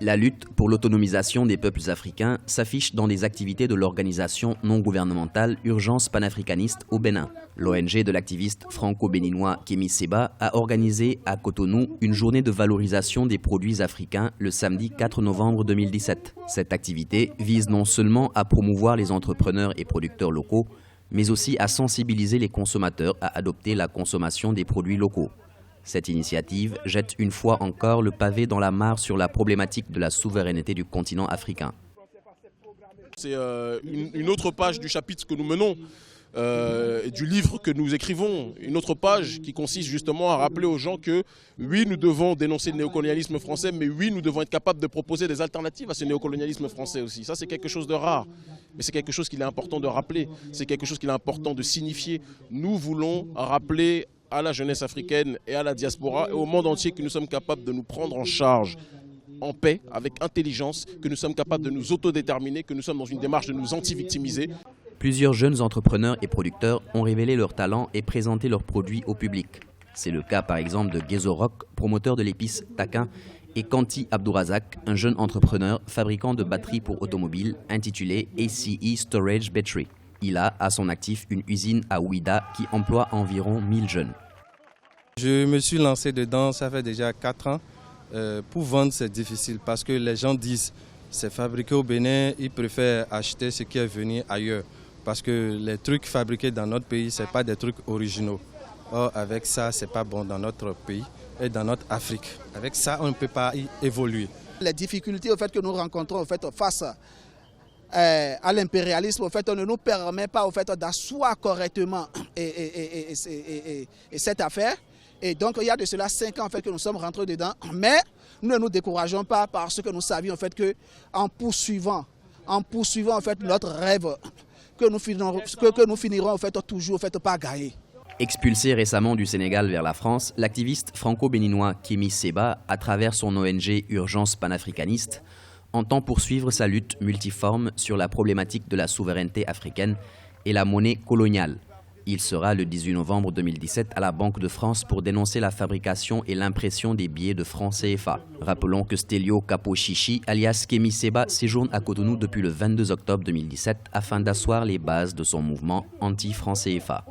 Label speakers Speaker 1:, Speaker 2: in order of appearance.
Speaker 1: La lutte pour l'autonomisation des peuples africains s'affiche dans les activités de l'organisation non gouvernementale Urgence panafricaniste au Bénin. L'ONG de l'activiste franco-béninois Kémy Séba a organisé à Cotonou une journée de valorisation des produits africains le samedi 4 novembre 2017. Cette activité vise non seulement à promouvoir les entrepreneurs et producteurs locaux, mais aussi à sensibiliser les consommateurs à adopter la consommation des produits locaux. Cette initiative jette une fois encore le pavé dans la mare sur la problématique de la souveraineté du continent africain.
Speaker 2: C'est une autre page du chapitre que nous menons, du livre que nous écrivons, une autre page qui consiste justement à rappeler aux gens que oui, nous devons dénoncer le néocolonialisme français, mais oui, nous devons être capables de proposer des alternatives à ce néocolonialisme français aussi. Ça, c'est quelque chose de rare, mais c'est quelque chose qu'il est important de rappeler, c'est quelque chose qu'il est important de signifier. Nous voulons rappeler à la jeunesse africaine et à la diaspora et au monde entier que nous sommes capables de nous prendre en charge en paix, avec intelligence, que nous sommes capables de nous autodéterminer, que nous sommes dans une démarche de nous anti-victimiser.
Speaker 1: Plusieurs jeunes entrepreneurs et producteurs ont révélé leurs talents et présenté leurs produits au public. C'est le cas par exemple de Gezorok, promoteur de l'épice taquin, et Kanti Abdourazak, un jeune entrepreneur fabricant de batteries pour automobiles intitulé ACE Storage Battery. Il a à son actif une usine à Ouida qui emploie environ 1000 jeunes.
Speaker 3: Je me suis lancé dedans, ça fait déjà 4 ans. Pour vendre, c'est difficile parce que les gens disent c'est fabriqué au Bénin, ils préfèrent acheter ce qui est venu ailleurs. Parce que les trucs fabriqués dans notre pays, ce n'est pas des trucs originaux. Or, avec ça, ce n'est pas bon dans notre pays et dans notre Afrique. Avec ça, on ne peut pas y évoluer.
Speaker 4: Les difficultés au fait, que nous rencontrons au fait, face à l'impérialisme, au fait, on ne nous permet pas au fait, d'asseoir correctement cette affaire. Et donc, il y a de cela 5 ans en fait, que nous sommes rentrés dedans. Mais nous ne nous décourageons pas parce que nous savions en fait, qu'en poursuivant en fait, notre rêve, que nous finirons en fait, toujours en fait, par gagner.
Speaker 1: Expulsé récemment du Sénégal vers la France, l'activiste franco-béninois Kémy Séba, à travers son ONG Urgence panafricaniste, entend poursuivre sa lutte multiforme sur la problématique de la souveraineté africaine et la monnaie coloniale. Il sera le 18 novembre 2017 à la Banque de France pour dénoncer la fabrication et l'impression des billets de francs CFA. Rappelons que Stélio Kapo-Chichi, alias Kémy Séba, séjourne à Cotonou depuis le 22 octobre 2017 afin d'asseoir les bases de son mouvement anti-franc CFA.